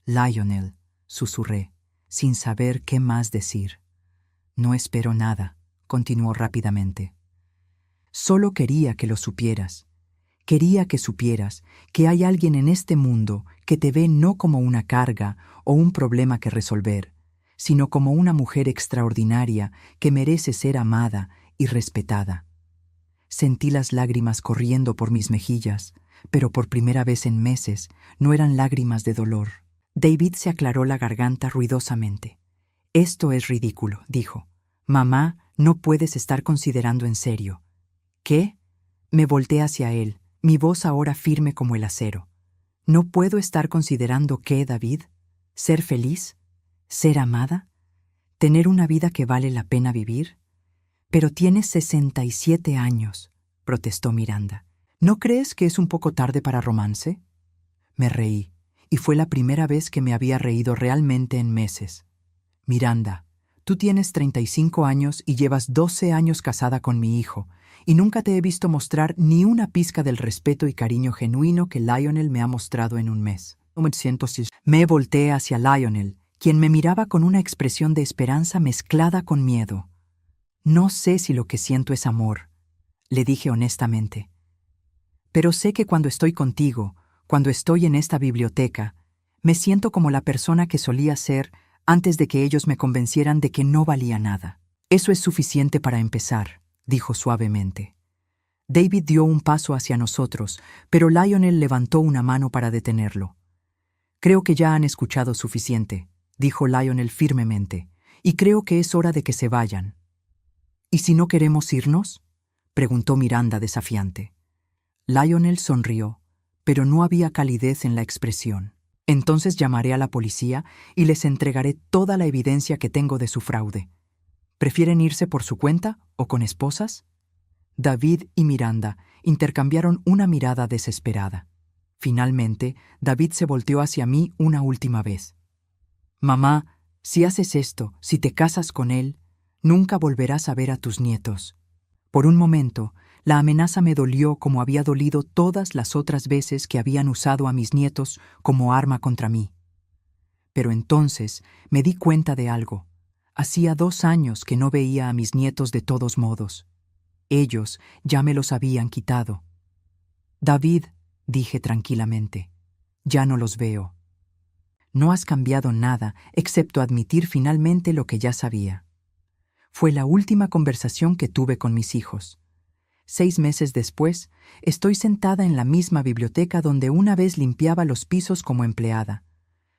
«Lionel», susurré, sin saber qué más decir. «No espero nada», continuó rápidamente. «Solo quería que lo supieras. Quería que supieras que hay alguien en este mundo que te ve no como una carga o un problema que resolver, sino como una mujer extraordinaria que merece ser amada y respetada». Sentí las lágrimas corriendo por mis mejillas, pero por primera vez en meses no eran lágrimas de dolor. David se aclaró la garganta ruidosamente. «Esto es ridículo», dijo. «Mamá, no puedes estar considerando en serio». «¿Qué?». Me volteé hacia él, mi voz ahora firme como el acero. «¿No puedo estar considerando qué, David? ¿Ser feliz? ¿Ser amada? ¿Tener una vida que vale la pena vivir? Pero tienes 67 años, protestó Miranda. ¿No crees que es un poco tarde para romance? Me reí, y fue la primera vez que me había reído realmente en meses. Miranda, tú tienes 35 años y llevas 12 años casada con mi hijo, y nunca te he visto mostrar ni una pizca del respeto y cariño genuino que Lionel me ha mostrado en un mes. Me volteé hacia Lionel, quien me miraba con una expresión de esperanza mezclada con miedo. No sé si lo que siento es amor, le dije honestamente. Pero sé que cuando estoy contigo, cuando estoy en esta biblioteca, me siento como la persona que solía ser antes de que ellos me convencieran de que no valía nada. Eso es suficiente para empezar, dijo suavemente. David dio un paso hacia nosotros, pero Lionel levantó una mano para detenerlo. Creo que ya han escuchado suficiente, dijo Lionel firmemente, y creo que es hora de que se vayan. ¿Y si no queremos irnos?, preguntó Miranda desafiante. Lionel sonrió, pero no había calidez en la expresión. Entonces llamaré a la policía y les entregaré toda la evidencia que tengo de su fraude. ¿Prefieren irse por su cuenta o con esposas? David y Miranda intercambiaron una mirada desesperada. Finalmente, David se volteó hacia mí una última vez. Mamá, si haces esto, si te casas con él, nunca volverás a ver a tus nietos. Por un momento, la amenaza me dolió como había dolido todas las otras veces que habían usado a mis nietos como arma contra mí. Pero entonces me di cuenta de algo. Hacía 2 años que no veía a mis nietos de todos modos. Ellos ya me los habían quitado. David, dije tranquilamente, ya no los veo. No has cambiado nada excepto admitir finalmente lo que ya sabía. Fue la última conversación que tuve con mis hijos. 6 meses después, estoy sentada en la misma biblioteca donde una vez limpiaba los pisos como empleada,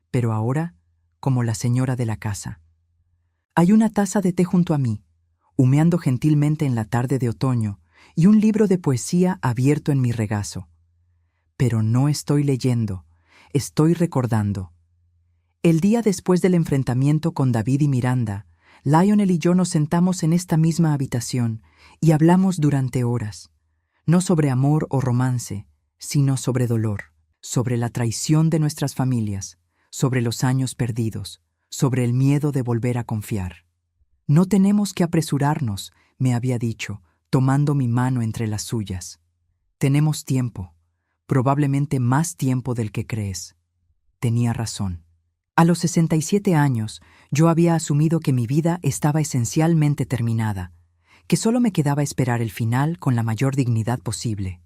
pero ahora como la señora de la casa. Hay una taza de té junto a mí, humeando gentilmente en la tarde de otoño, y un libro de poesía abierto en mi regazo. Pero no estoy leyendo, estoy recordando. El día después del enfrentamiento con David y Miranda, Lionel y yo nos sentamos en esta misma habitación y hablamos durante horas, no sobre amor o romance, sino sobre dolor, sobre la traición de nuestras familias, sobre los años perdidos, sobre el miedo de volver a confiar. No tenemos que apresurarnos, me había dicho, tomando mi mano entre las suyas. Tenemos tiempo, probablemente más tiempo del que crees. Tenía razón. A los 67 años, yo había asumido que mi vida estaba esencialmente terminada, que solo me quedaba esperar el final con la mayor dignidad posible.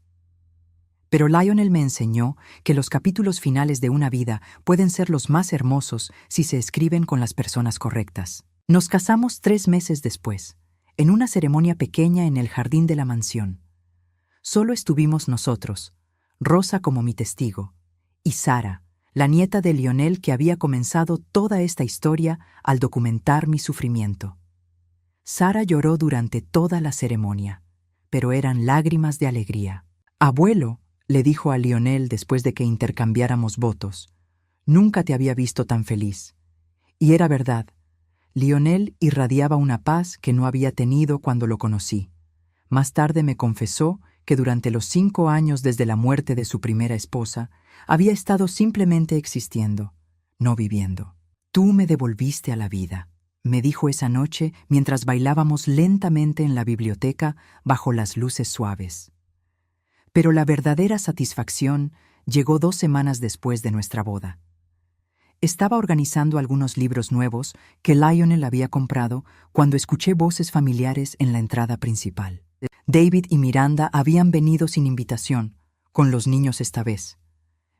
Pero Lionel me enseñó que los capítulos finales de una vida pueden ser los más hermosos si se escriben con las personas correctas. Nos casamos 3 meses después, en una ceremonia pequeña en el jardín de la mansión. Solo estuvimos nosotros, Rosa como mi testigo, y Sara, la nieta de Lionel que había comenzado toda esta historia al documentar mi sufrimiento. Sara lloró durante toda la ceremonia, pero eran lágrimas de alegría. «Abuelo», le dijo a Lionel después de que intercambiáramos votos, «nunca te había visto tan feliz». Y era verdad. Lionel irradiaba una paz que no había tenido cuando lo conocí. Más tarde me confesó que durante los 5 años desde la muerte de su primera esposa, había estado simplemente existiendo, no viviendo. «Tú me devolviste a la vida», me dijo esa noche mientras bailábamos lentamente en la biblioteca bajo las luces suaves. Pero la verdadera satisfacción llegó 2 semanas después de nuestra boda. Estaba organizando algunos libros nuevos que Lionel había comprado cuando escuché voces familiares en la entrada principal. David y Miranda habían venido sin invitación, con los niños esta vez.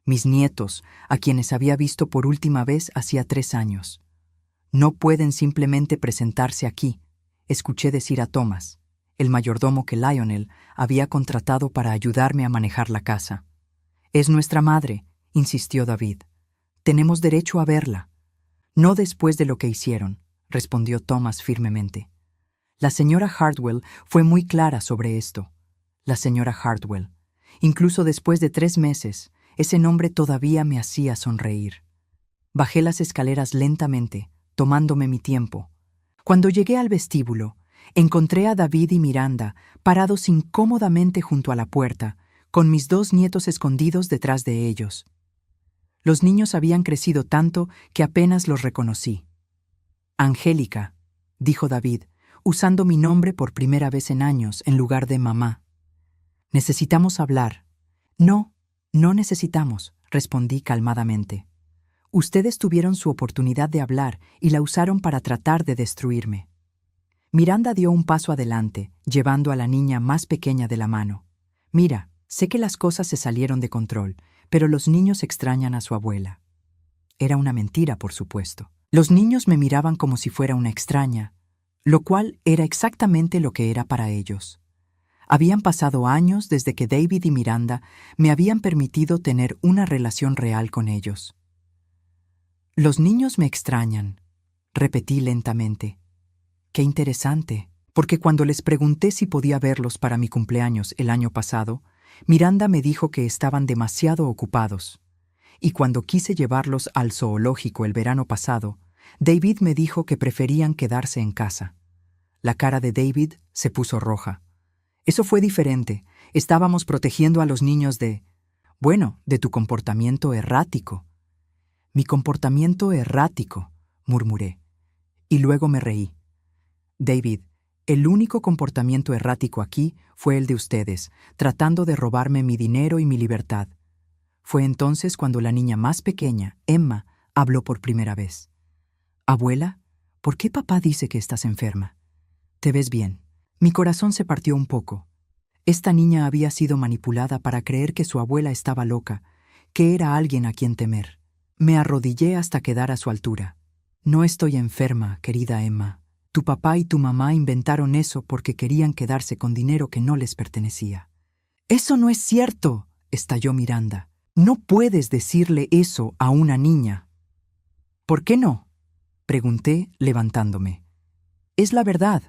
Mis nietos, a quienes había visto por última vez hacía 3 años. «No pueden simplemente presentarse aquí», escuché decir a Thomas, el mayordomo que Lionel había contratado para ayudarme a manejar la casa. «Es nuestra madre», insistió David. «Tenemos derecho a verla». «No después de lo que hicieron», respondió Thomas firmemente. La señora Hartwell fue muy clara sobre esto. La señora Hartwell. Incluso después de 3 meses, ese nombre todavía me hacía sonreír. Bajé las escaleras lentamente, tomándome mi tiempo. Cuando llegué al vestíbulo, Encontré a David y Miranda, parados incómodamente junto a la puerta, con mis 2 nietos escondidos detrás de ellos. Los niños habían crecido tanto que apenas los reconocí. Angélica, dijo David, usando mi nombre por primera vez en años en lugar de mamá. Necesitamos hablar. No, no necesitamos, respondí calmadamente. Ustedes tuvieron su oportunidad de hablar y la usaron para tratar de destruirme. Miranda dio un paso adelante, llevando a la niña más pequeña de la mano. Mira, sé que las cosas se salieron de control, pero los niños extrañan a su abuela. Era una mentira, por supuesto. Los niños me miraban como si fuera una extraña, lo cual era exactamente lo que era para ellos. Habían pasado años desde que David y Miranda me habían permitido tener una relación real con ellos. Los niños me extrañan, repetí lentamente. Qué interesante, porque cuando les pregunté si podía verlos para mi cumpleaños el año pasado, Miranda me dijo que estaban demasiado ocupados. Y cuando quise llevarlos al zoológico el verano pasado, David me dijo que preferían quedarse en casa. La cara de David se puso roja. Eso fue diferente. Estábamos protegiendo a los niños de tu comportamiento errático. Mi comportamiento errático, murmuré. Y luego me reí. David, el único comportamiento errático aquí fue el de ustedes, tratando de robarme mi dinero y mi libertad. Fue entonces cuando la niña más pequeña, Emma, habló por primera vez. Abuela, ¿por qué papá dice que estás enferma? Te ves bien. Mi corazón se partió un poco. Esta niña había sido manipulada para creer que su abuela estaba loca, que era alguien a quien temer. Me arrodillé hasta quedar a su altura. No estoy enferma, querida Emma. Tu papá y tu mamá inventaron eso porque querían quedarse con dinero que no les pertenecía. Eso no es cierto, estalló Miranda. No puedes decirle eso a una niña. ¿Por qué no? Pregunté, levantándome. Es la verdad.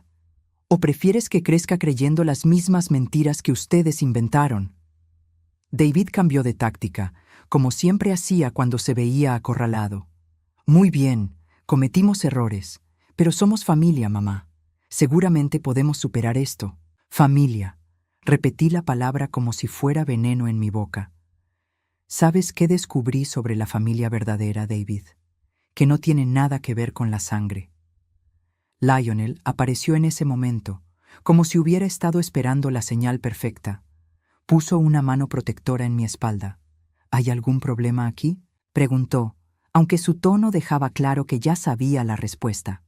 ¿O prefieres que crezca creyendo las mismas mentiras que ustedes inventaron? David cambió de táctica, como siempre hacía cuando se veía acorralado. Muy bien, cometimos errores, pero somos familia, mamá. Seguramente podemos superar esto. Familia. Repetí la palabra como si fuera veneno en mi boca. ¿Sabes qué descubrí sobre la familia verdadera, David? Que no tiene nada que ver con la sangre. Lionel apareció en ese momento, como si hubiera estado esperando la señal perfecta. Puso una mano protectora en mi espalda. ¿Hay algún problema aquí?, preguntó, aunque su tono dejaba claro que ya sabía la respuesta.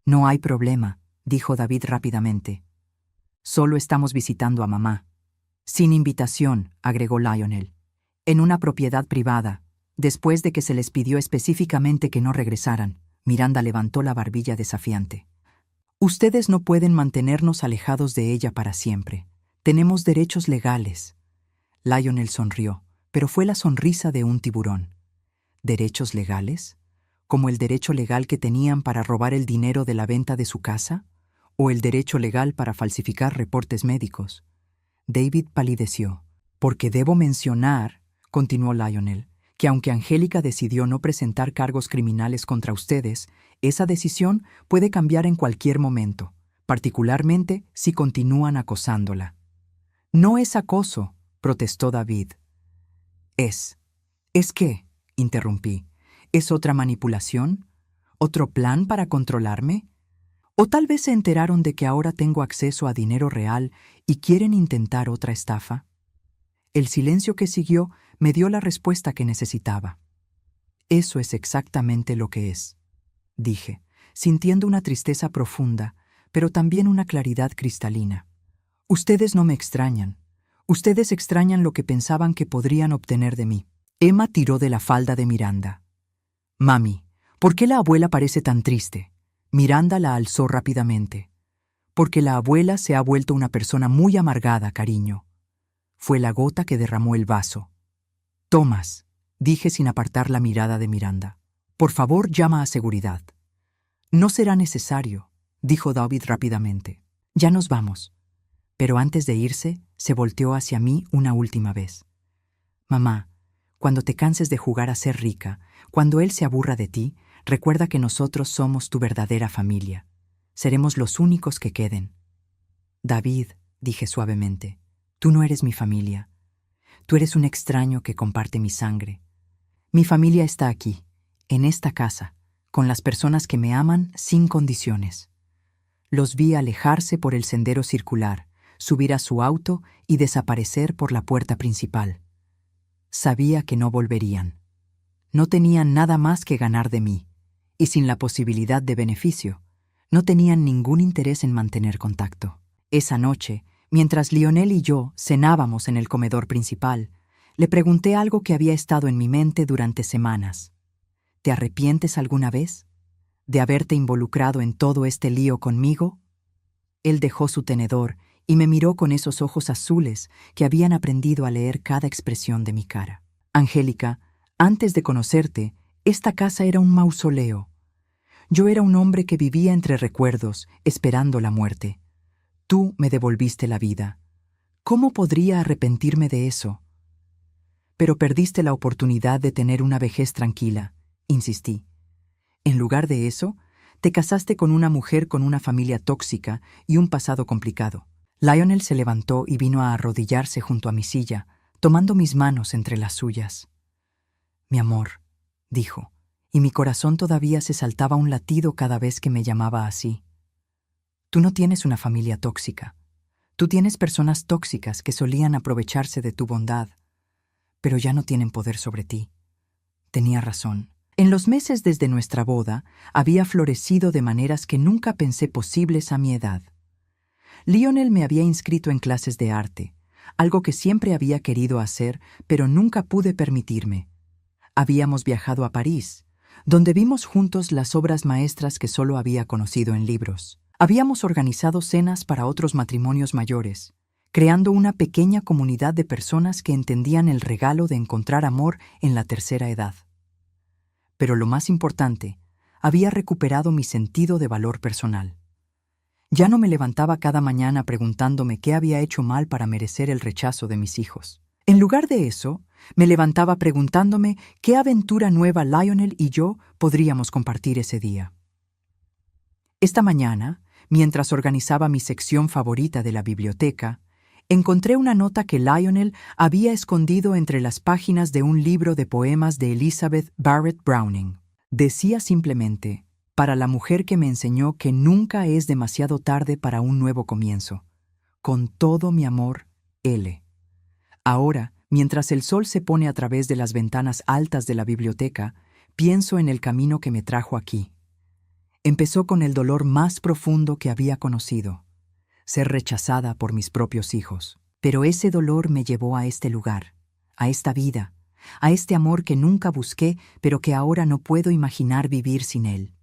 No hay problema, dijo David rápidamente. Solo estamos visitando a mamá. Sin invitación, agregó Lionel. En una propiedad privada, después de que se les pidió específicamente que no regresaran. Miranda levantó la barbilla desafiante. Ustedes no pueden mantenernos alejados de ella para siempre. Tenemos derechos legales. Lionel sonrió, pero fue la sonrisa de un tiburón. ¿Derechos legales? ¿Como el derecho legal que tenían para robar el dinero de la venta de su casa? ¿O el derecho legal para falsificar reportes médicos? David palideció. Porque debo mencionar, continuó Lionel, que aunque Angélica decidió no presentar cargos criminales contra ustedes, esa decisión puede cambiar en cualquier momento, particularmente si continúan acosándola. No es acoso, protestó David. ¿Es qué?, interrumpí. ¿Es otra manipulación? ¿Otro plan para controlarme? ¿O tal vez se enteraron de que ahora tengo acceso a dinero real y quieren intentar otra estafa? El silencio que siguió me dio la respuesta que necesitaba. Eso es exactamente lo que es, dije, sintiendo una tristeza profunda, pero también una claridad cristalina. Ustedes no me extrañan. Ustedes extrañan lo que pensaban que podrían obtener de mí. Emma tiró de la falda de Miranda. Mami, ¿por qué la abuela parece tan triste? Miranda la alzó rápidamente. Porque la abuela se ha vuelto una persona muy amargada, cariño. Fue la gota que derramó el vaso. Thomas, dije sin apartar la mirada de Miranda. Por favor, llama a seguridad. No será necesario, dijo David rápidamente. Ya nos vamos. Pero antes de irse, se volteó hacia mí una última vez. Mamá, cuando te canses de jugar a ser rica, cuando él se aburra de ti, recuerda que nosotros somos tu verdadera familia. Seremos los únicos que queden. David, dije suavemente, tú no eres mi familia. Tú eres un extraño que comparte mi sangre. Mi familia está aquí, en esta casa, con las personas que me aman sin condiciones. Los vi alejarse por el sendero circular, subir a su auto y desaparecer por la puerta principal. Sabía que no volverían. No tenían nada más que ganar de mí, y sin la posibilidad de beneficio, no tenían ningún interés en mantener contacto. Esa noche, mientras Lionel y yo cenábamos en el comedor principal, le pregunté algo que había estado en mi mente durante semanas. ¿Te arrepientes alguna vez de haberte involucrado en todo este lío conmigo? Él dejó su tenedor y me miró con esos ojos azules que habían aprendido a leer cada expresión de mi cara. Angélica, antes de conocerte, esta casa era un mausoleo. Yo era un hombre que vivía entre recuerdos, esperando la muerte. Tú me devolviste la vida. ¿Cómo podría arrepentirme de eso? Pero perdiste la oportunidad de tener una vejez tranquila, insistí. En lugar de eso, te casaste con una mujer con una familia tóxica y un pasado complicado. Lionel se levantó y vino a arrodillarse junto a mi silla, tomando mis manos entre las suyas. Mi amor, dijo, y mi corazón todavía se saltaba un latido cada vez que me llamaba así. Tú no tienes una familia tóxica. Tú tienes personas tóxicas que solían aprovecharse de tu bondad, pero ya no tienen poder sobre ti. Tenía razón. En los meses desde nuestra boda, había florecido de maneras que nunca pensé posibles a mi edad. Lionel me había inscrito en clases de arte, algo que siempre había querido hacer, pero nunca pude permitirme. Habíamos viajado a París, donde vimos juntos las obras maestras que solo había conocido en libros. Habíamos organizado cenas para otros matrimonios mayores, creando una pequeña comunidad de personas que entendían el regalo de encontrar amor en la tercera edad. Pero lo más importante, había recuperado mi sentido de valor personal. Ya no me levantaba cada mañana preguntándome qué había hecho mal para merecer el rechazo de mis hijos. En lugar de eso, me levantaba preguntándome qué aventura nueva Lionel y yo podríamos compartir ese día. Esta mañana, mientras organizaba mi sección favorita de la biblioteca, encontré una nota que Lionel había escondido entre las páginas de un libro de poemas de Elizabeth Barrett Browning. Decía simplemente, para la mujer que me enseñó que nunca es demasiado tarde para un nuevo comienzo. Con todo mi amor, L. Ahora, mientras el sol se pone a través de las ventanas altas de la biblioteca, pienso en el camino que me trajo aquí. Empezó con el dolor más profundo que había conocido, ser rechazada por mis propios hijos. Pero ese dolor me llevó a este lugar, a esta vida, a este amor que nunca busqué, pero que ahora no puedo imaginar vivir sin él.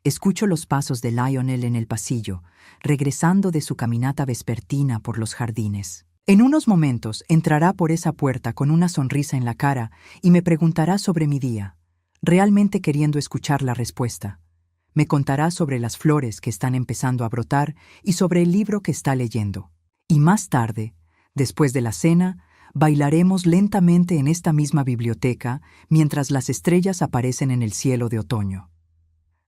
Escucho los pasos de Lionel en el pasillo, regresando de su caminata vespertina por los jardines. En unos momentos entrará por esa puerta con una sonrisa en la cara y me preguntará sobre mi día, realmente queriendo escuchar la respuesta. Me contará sobre las flores que están empezando a brotar y sobre el libro que está leyendo. Y más tarde, después de la cena, bailaremos lentamente en esta misma biblioteca mientras las estrellas aparecen en el cielo de otoño.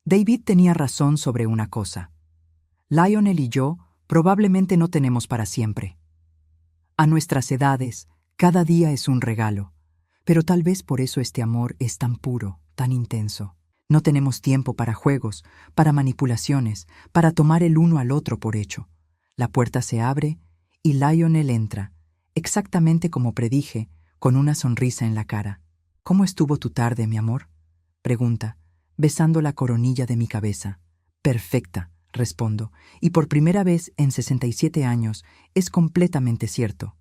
David tenía razón sobre una cosa. Lionel y yo probablemente no tenemos para siempre. A nuestras edades, cada día es un regalo, pero tal vez por eso este amor es tan puro, tan intenso. No tenemos tiempo para juegos, para manipulaciones, para tomar el uno al otro por hecho. La puerta se abre y Lionel entra, exactamente como predije, con una sonrisa en la cara. ¿Cómo estuvo tu tarde, mi amor?, pregunta, besando la coronilla de mi cabeza. Perfecta, respondo, y por primera vez en 67 años es completamente cierto.